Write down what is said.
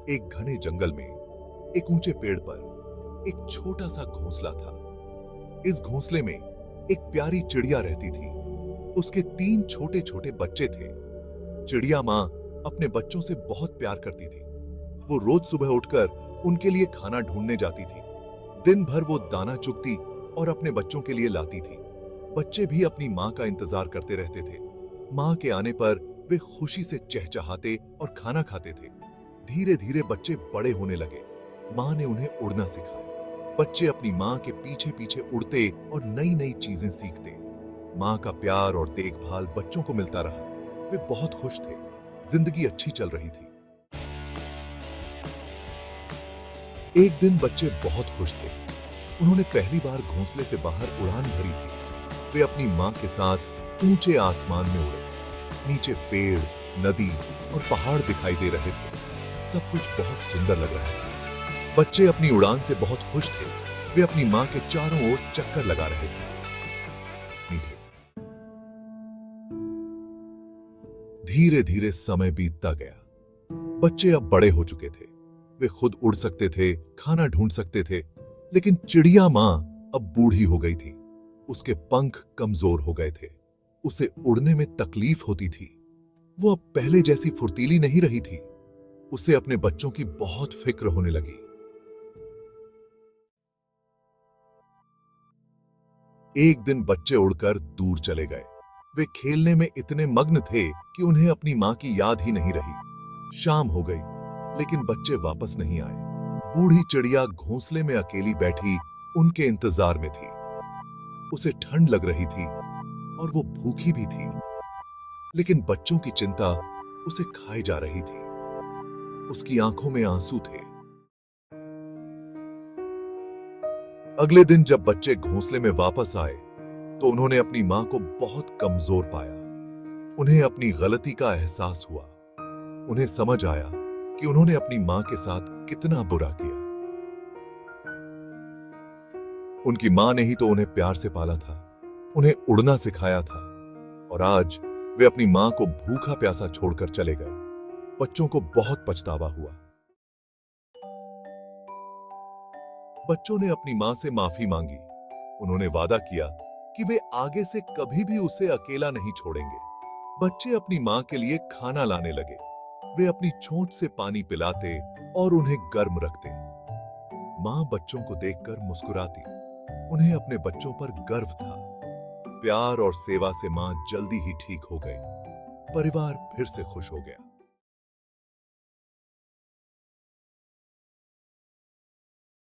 एक घने जंगल में एक ऊंचे पेड़ पर एक छोटा सा घोंसला था। इस घोंसले में एक प्यारी चिड़िया रहती थी। उसके 3 छोटे छोटे बच्चे थे। चिड़िया माँ अपने बच्चों से बहुत प्यार करती थी। वो रोज सुबह उठकर उनके लिए खाना ढूंढने जाती थी। दिन भर वो दाना चुगती और अपने बच्चों के लिए लाती थी। बच्चे भी अपनी माँ का इंतजार करते रहते थे। माँ के आने पर वे खुशी से चहचहाते और खाना खाते थे। धीरे धीरे बच्चे बड़े होने लगे। माँ ने उन्हें उड़ना सिखाया। बच्चे अपनी माँ के पीछे पीछे उड़ते और नई नई चीजें सीखते। माँ का प्यार और देखभाल बच्चों को मिलता रहा। वे बहुत खुश थे। जिंदगी अच्छी चल रही थी। एक दिन बच्चे बहुत खुश थे। उन्होंने पहली बार घोंसले से बाहर उड़ान भरी थी। वे अपनी माँ के साथ ऊंचे आसमान में उड़े। नीचे पेड़, नदी और पहाड़ दिखाई दे रहे थे। सब कुछ बहुत सुंदर लग रहा था। बच्चे अपनी उड़ान से बहुत खुश थे। वे अपनी माँ के चारों ओर चक्कर लगा रहे थे। धीरे धीरे समय बीतता गया। बच्चे अब बड़े हो चुके थे। वे खुद उड़ सकते थे, खाना ढूंढ सकते थे। लेकिन चिड़िया माँ अब बूढ़ी हो गई थी। उसके पंख कमजोर हो गए थे। उसे उड़ने में तकलीफ होती थी। वो अब पहले जैसी फुर्तीली नहीं रही थी। उसे अपने बच्चों की बहुत फिक्र होने लगी। एक दिन बच्चे उड़कर दूर चले गए। वे खेलने में इतने मग्न थे कि उन्हें अपनी मां की याद ही नहीं रही। शाम हो गई, लेकिन बच्चे वापस नहीं आए। बूढ़ी चिड़िया घोंसले में अकेली बैठी उनके इंतजार में थी। उसे ठंड लग रही थी और वो भूखी भी थी। लेकिन बच्चों की चिंता उसे खाए जा रही थी। उसकी आंखों में आंसू थे। अगले दिन जब बच्चे घोंसले में वापस आए तो उन्होंने अपनी मां को बहुत कमजोर पाया। उन्हें अपनी गलती का एहसास हुआ। उन्हें समझ आया कि उन्होंने अपनी मां के साथ कितना बुरा किया। उनकी मां ने ही तो उन्हें प्यार से पाला था, उन्हें उड़ना सिखाया था, और आज वे अपनी मां को भूखा प्यासा छोड़कर चले गए। बच्चों को बहुत पछतावा हुआ। बच्चों ने अपनी मां से माफी मांगी। उन्होंने वादा किया कि वे आगे से कभी भी उसे अकेला नहीं छोड़ेंगे। बच्चे अपनी मां के लिए खाना लाने लगे। वे अपनी छोंच से पानी पिलाते और उन्हें गर्म रखते। मां बच्चों को देखकर मुस्कुराती। उन्हें अपने बच्चों पर गर्व था। प्यार और सेवा से मां जल्दी ही ठीक हो गई। परिवार फिर से खुश हो गया।